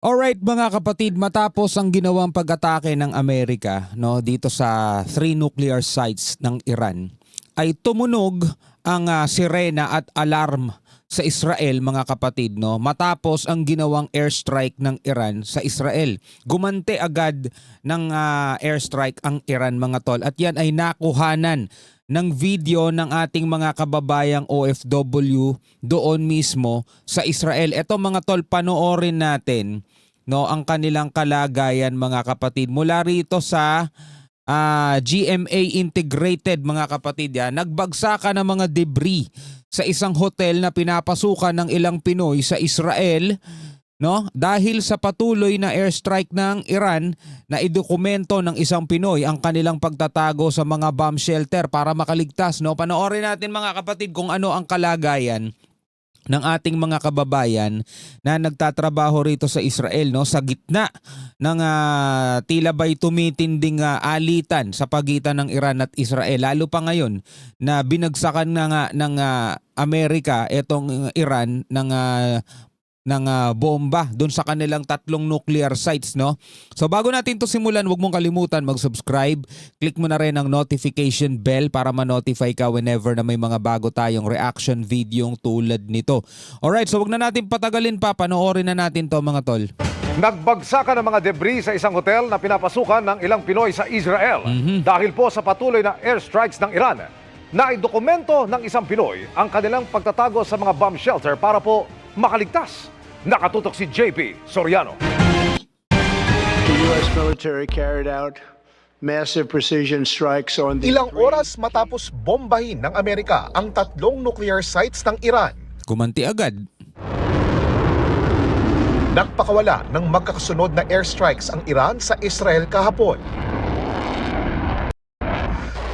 Alright mga kapatid, matapos ang ginawang pag-atake ng Amerika dito sa 3 nuclear sites ng Iran, ay tumunog ang sirena at alarm sa Israel mga kapatid matapos ang ginawang airstrike ng Iran sa Israel. Gumante agad ng airstrike ang Iran mga tol, at yan ay nakuhanan ng video ng ating mga kababayang OFW doon mismo sa Israel. Ito mga tol, panoorin natin ang kanilang kalagayan mga kapatid. Mula rito sa GMA Integrated mga kapatid, nagbagsakan ng mga debris sa isang hotel na pinapasukan ng ilang Pinoy sa Israel dahil sa patuloy na airstrike ng Iran na idokumento ng isang Pinoy ang kanilang pagtatago sa mga bomb shelter para makaligtas. Panoorin natin mga kapatid kung ano ang kalagayan ng ating mga kababayan na nagtatrabaho rito sa Israel sa gitna ng tila ba'y tumitinding alitan sa pagitan ng Iran at Israel, lalo pa ngayon na binagsakan ng Amerika itong Iran ng bomba doon sa kanilang 3 nuclear sites. So bago natin to simulan, huwag mong kalimutan mag-subscribe. Click mo na rin ang notification bell para ma-notify ka whenever na may mga bago tayong reaction video tulad nito. Alright, so wag na natin patagalin pa. Panoorin na natin to mga tol. Nagbagsakan ng mga debris sa isang hotel na pinapasukan ng ilang Pinoy sa Israel dahil po sa patuloy na airstrikes ng Iran. Naidokumento ng isang Pinoy ang kanilang pagtatago sa mga bomb shelter para po makaligtas. Nakatutok si JP Soriano. The U.S. military carried out massive precision strikes on the Ilang oras matapos bombahin ng Amerika ang 3 nuclear sites ng Iran, Kumanti agad. nagpakawala ng magkakasunod na airstrikes ang Iran sa Israel kahapon.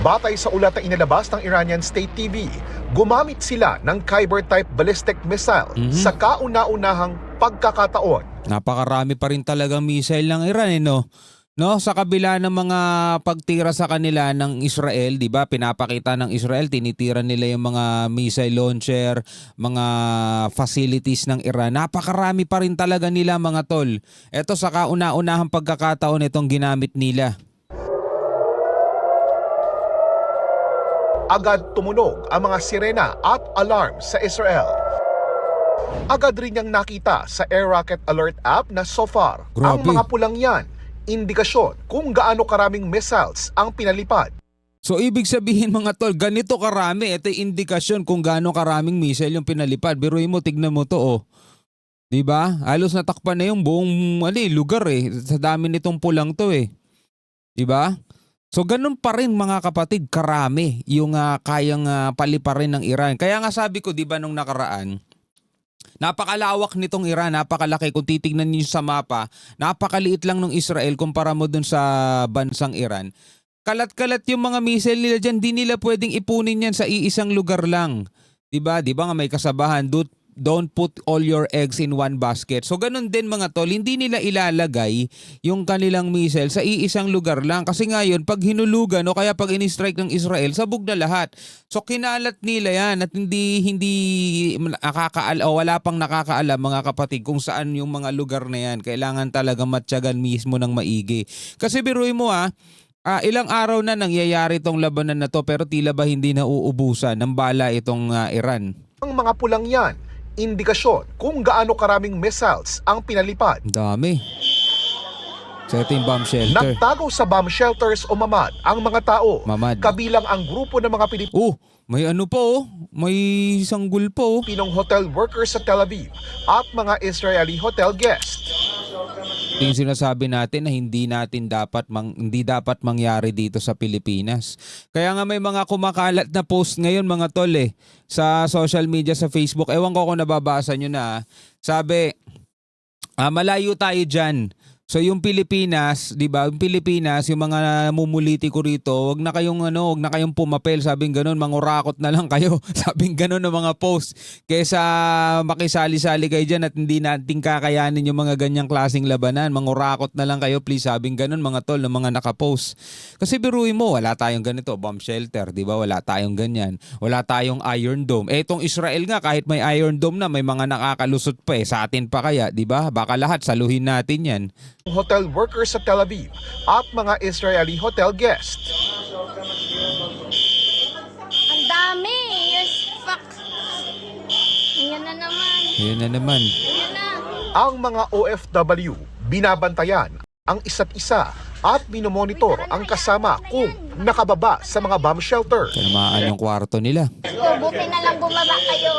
Batay sa ulat na inilabas ng Iranian State TV, gumamit sila ng Kyber-type ballistic missile sa kauna-unahang pagkakataon. Napakarami pa rin talagang missile ng Iran sa kabila ng mga pagtira sa kanila ng Israel, 'di ba? Pinapakita ng Israel, tinitira nila yung mga missile launcher, mga facilities ng Iran. Napakarami pa rin talaga nila mga tol. Ito sa kauna-unahang pagkakataon itong ginamit nila. Agad tumunog ang mga sirena at alarm sa Israel. Agad rin niyang nakita sa Air Rocket Alert app na so far, ang Grabe. mga pulang yan, indikasyon kung gaano karaming missiles ang pinalipad. So ibig sabihin mga tol, ganito karami, ito yung indikasyon kung gaano karaming missile yung pinalipad. Biruin mo, tignan mo to 'Di ba? Halos natakpan na yung buong lugar sa dami nitong pulang to 'Di ba? So ganun pa rin mga kapatid, karami yung kayang paliparin ng Iran. Kaya nga sabi ko 'di ba nung nakaraan, napakalawak nitong Iran, napakalaki. Kung titignan niyo sa mapa, napakaliit lang ng Israel kumpara mo dun sa bansang Iran. Kalat-kalat yung mga missile nila dyan, di nila pwedeng ipunin yan sa iisang lugar lang. Diba? Diba nga may kasabahan, don't put all your eggs in one basket. So ganun din mga tol, hindi nila ilalagay yung kanilang missile sa iisang lugar lang. Kasi ngayon, pag hinulugan o kaya pag in-strike ng Israel, sabog na lahat. So kinalat nila yan at hindi wala pang nakakaalam mga kapatid kung saan yung mga lugar na yan. Kailangan talaga matyagan mismo ng maigi. Kasi biruin mo ilang araw na nangyayari itong labanan na to pero tila ba hindi na uubusan ng bala itong Iran. Ang mga pulang yan, indikasyon kung gaano karaming missiles ang pinalipad. Dami. So ito yung bomb shelter. Nagtago sa bomb shelters o mamad ang mga tao. Mamad. Kabilang ang grupo ng mga May ano pa may sanggol pa Pilipinong hotel workers sa Tel Aviv at mga Israeli hotel guest. Ito yung sinasabi natin na hindi dapat mangyari dito sa Pilipinas. Kaya nga may mga kumakalat na post ngayon mga tol sa social media, sa Facebook. Ewan ko kung nababasa nyo na. Sabi, malayo tayo dyan So yung Pilipinas, 'di ba? Yung Pilipinas, yung mga namumuliti ko rito, wag na kayong pumapel, sabing ganoon, mangurakot na lang kayo. Sabing ganoon ng mga post kaysa makisali-sali kayo diyan at hindi natin kakayanin yung mga ganyang klaseng labanan. Mangurakot na lang kayo, please, sabing ganoon mga tol, ng mga nakapost. Kasi biruin mo, wala tayong ganito, bomb shelter, 'di ba? Wala tayong ganyan. Wala tayong Iron Dome. Itong Israel nga, kahit may Iron Dome na, may mga nakalusot pa sa atin pa kaya, 'di ba? Baka lahat saluhin natin 'yan. Hotel workers sa Tel Aviv at mga Israeli hotel guest. Ang dami! Yes, fuck! Ayan na naman. Ayun na naman. Ayan na. Ang mga OFW binabantayan ang isa't isa at minomonitor ang kasama kung nakababa sa mga bomb shelter. Tinamaan yung kwarto nila. So, buti na lang bumaba kayo.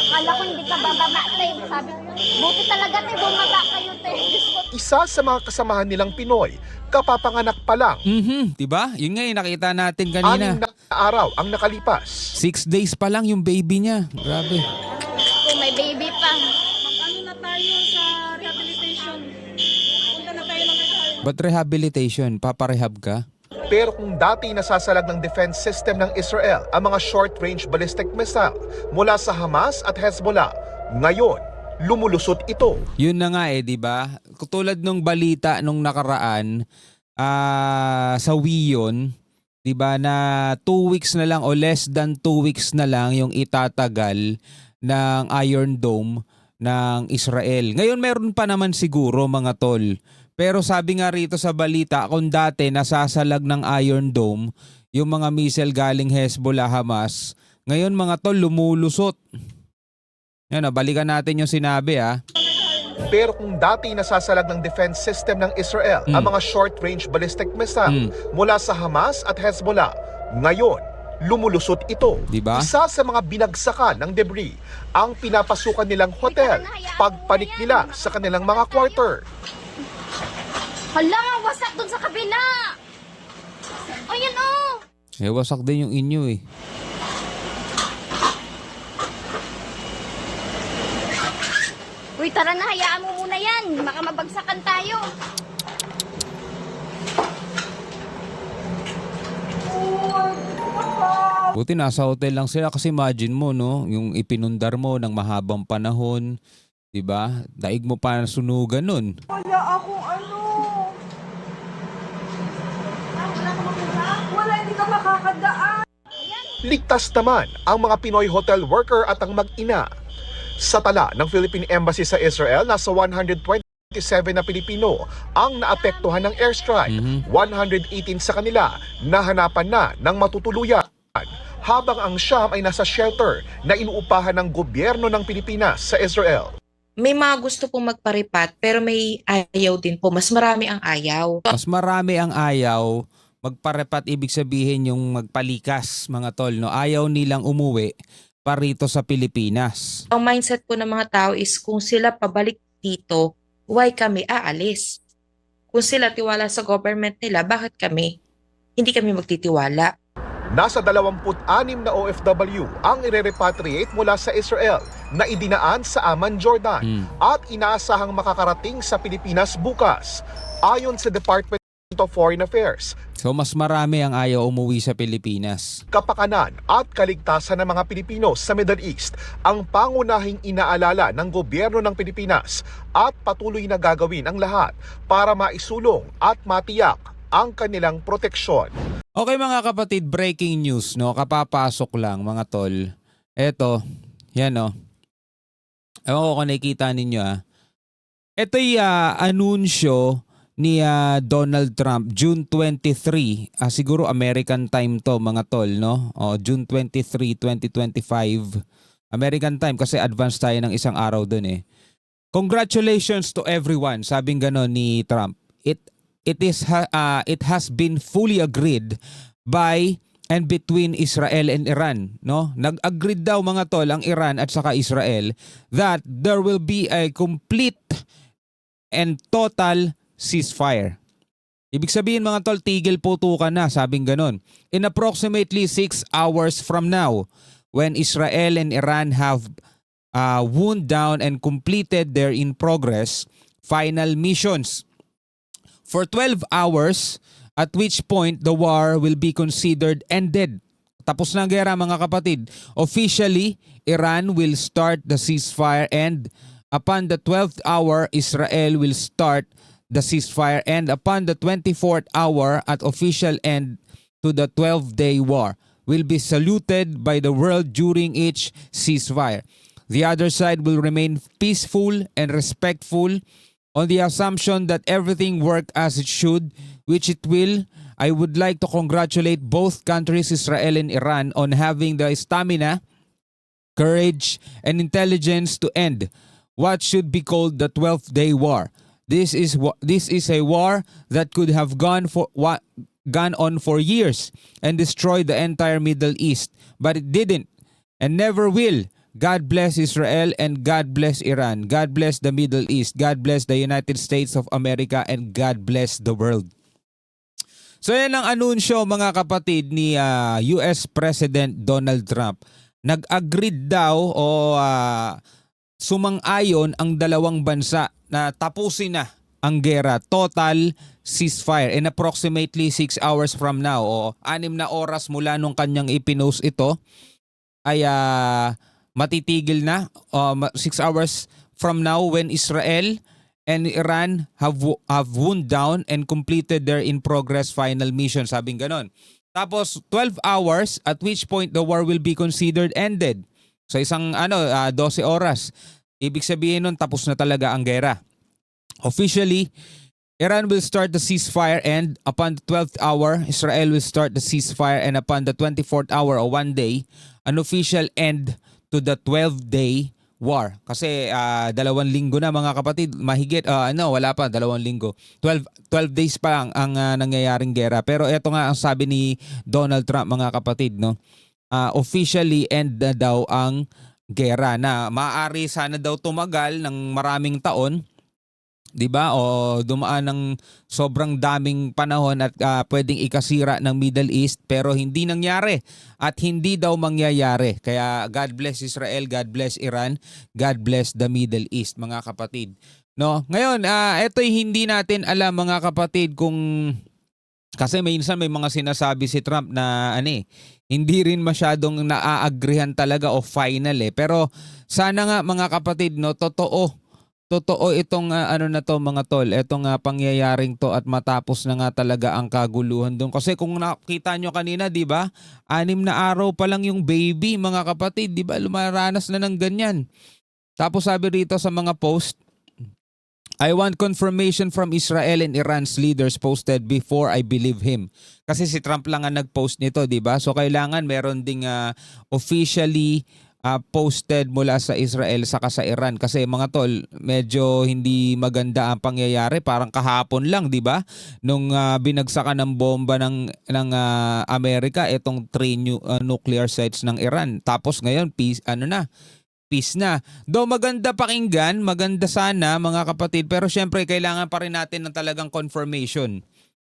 Kala ko hindi ka bababa, te. Sabi ko, buti talaga, te, bumaba kayo, te. Diyos ko. Isa sa mga kasamahan nilang Pinoy, kapapanganak pa lang. Diba? Yun nga yung nakita natin kanina. 6 na araw ang nakalipas. 6 days pa lang yung baby niya. Grabe. Kung may baby pa. Ano na tayo sa rehabilitation? Punta na tayo ng But rehabilitation, paparehab ka? Pero kung dati nasasalag ng defense system ng Israel ang mga short-range ballistic missile mula sa Hamas at Hezbollah, ngayon, lumulusot ito. Yun na nga di ba? Tulad nung balita nung nakaraan sa Wiyon, di ba, na 2 weeks na lang o less than 2 weeks na lang yung itatagal ng Iron Dome ng Israel. Ngayon meron pa naman siguro mga tol. Pero sabi nga rito sa balita, kung dati nasasalag ng Iron Dome yung mga missile galing Hezbollah, Hamas, ngayon mga tol lumulusot. Yan, balikan natin yung sinabi Pero kung dati nasasalag ng defense system ng Israel ang mga short-range ballistic missile mula sa Hamas at Hezbollah, ngayon, lumulusot ito. Diba? Isa sa mga binagsakan ng debris ang pinapasukan nilang hotel pagpanik nila sa kanilang mga quarter. Hala, wasak dun sa kabila! Ayan, oh! Wasak din yung inyo Uy, tara na, hayaan mo muna yan. Baka mabagsakan tayo. Buti nasa hotel lang sila kasi imagine mo, no, yung ipinundar mo ng mahabang panahon, 'di ba? Daig mo pa sunugan nun. Wala akong ano. Wala, hindi ka makakadaan. Ligtas naman ang mga Pinoy hotel worker at ang mag-ina. Sa tala ng Philippine Embassy sa Israel, nasa 127 na Pilipino ang naapektuhan ng airstrike. 118 sa kanila nahanapan na ng matutuluyan. Habang ang siyam ay nasa shelter na inuupahan ng gobyerno ng Pilipinas sa Israel. May mga gusto pong magparipat pero may ayaw din po. Mas marami ang ayaw. Mas marami ang ayaw, magparepat ibig sabihin yung magpalikas mga tol, no. Ayaw nilang umuwi pa rito sa Pilipinas. Ang mindset po ng mga tao is kung sila pabalik dito, why kami aalis? Kung sila tiwala sa government nila, bakit kami? Hindi kami magtitiwala. Nasa 26 na OFW ang ire-repatriate mula sa Israel na idinaan sa Amman, Jordan at inaasahang makakarating sa Pilipinas bukas. Ayon sa Department of Foreign Affairs, So mas marami ang ayaw umuwi sa Pilipinas. kapakanan at kaligtasan ng mga Pilipino sa Middle East ang pangunahing inaalala ng gobyerno ng Pilipinas at patuloy na gagawin ang lahat para maisulong at matiyak ang kanilang proteksyon. Okay mga kapatid, breaking news, no. Kapapasok lang mga tol. Eto, yan Ewan ko kung nakikita ninyo Ito yung anunsyo ni Donald Trump, June 23. Siguro American time to mga tol, no? June 23, 2025. American time kasi advance tayo ng isang araw dun Congratulations to everyone, sabing ganon ni Trump. It has been fully agreed by and between Israel and Iran, no? Nag-agreed daw mga tol ang Iran at saka Israel that there will be a complete and total ceasefire. Ibig sabihin mga tol, tigil putukan na, sabing ganon. In approximately 6 hours from now, when Israel and Iran have wound down and completed their in progress final missions. for 12 hours, at which point the war will be considered ended. Tapos na ang gera mga kapatid. Officially, Iran will start the ceasefire, and upon the 12th hour, Israel will start the ceasefire, and upon the 24th hour at official end to the 12-day war will be saluted by the world during each ceasefire. The other side will remain peaceful and respectful on the assumption that everything work as it should, which it will. I would like to congratulate both countries, Israel and Iran, on having the stamina, courage, and intelligence to end what should be called the 12th-day war. This is a war that could have gone on for years and destroyed the entire Middle East, but it didn't and never will. God bless Israel and God bless Iran. God bless the Middle East. God bless the United States of America and God bless the world. So yan ang anunsyo mga kapatid ni US President Donald Trump. Nag-agree daw o sumang-ayon ang dalawang bansa na tapusin na ang gera. Total ceasefire in approximately 6 hours from now o 6 na oras mula nung kanyang ipinost ito ay matitigil na 6 hours from now when Israel and Iran have wound down and completed their in-progress final mission. Sabing ganon. Tapos 12 hours at which point the war will be considered ended. So isang 12 oras. Ibig sabihin nun tapos na talaga ang gera. Officially, Iran will start the ceasefire and upon the 12th hour, Israel will start the ceasefire and upon the 24th hour o 1 day, an official end to the 12-day war. Kasi 2 linggo na mga kapatid, mahigit, wala pa, 2 linggo. 12 days pa ang nangyayaring gera. Pero ito nga ang sabi ni Donald Trump mga kapatid, no? Officially end na daw ang gera na maaari sana daw tumagal ng maraming taon. 'Di ba? O dumaan ng sobrang daming panahon at pwedeng ikasira ng Middle East pero hindi nangyari at hindi daw mangyayari. Kaya God bless Israel, God bless Iran, God bless the Middle East mga kapatid. No? Ngayon, ito'y hindi natin alam mga kapatid kung kasi minsan may mga sinasabi si Trump na hindi rin masyadong naaagrihan talaga o final Pero sana nga mga kapatid, no, totoo itong mga tol, itong pangyayaring to at matapos na nga talaga ang kaguluhan doon. Kasi kung nakita nyo kanina, di ba? 6 na araw pa lang yung baby, mga kapatid, di ba? Lumaranas na ng ganyan. Tapos sabi rito sa mga post, I want confirmation from Israel and Iran's leaders posted before I believe him. Kasi si Trump lang ang nag-post nito, di ba? So kailangan meron ding officially posted mula sa Israel saka sa Iran kasi mga tol medyo hindi maganda ang pangyayari, parang kahapon lang 'di ba nung binagsakan ng bomba ng Amerika itong 3 nuclear sites ng Iran, tapos ngayon peace na. Though maganda pakinggan, maganda sana mga kapatid, pero syempre kailangan pa rin natin ng talagang confirmation.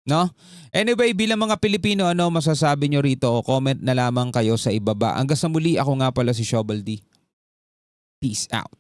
No? Anyway, bilang mga Pilipino, ano masasabi nyo rito? O comment na lamang kayo sa ibaba. Hanggang sa muli, ako nga pala si Shobaldi. Peace out.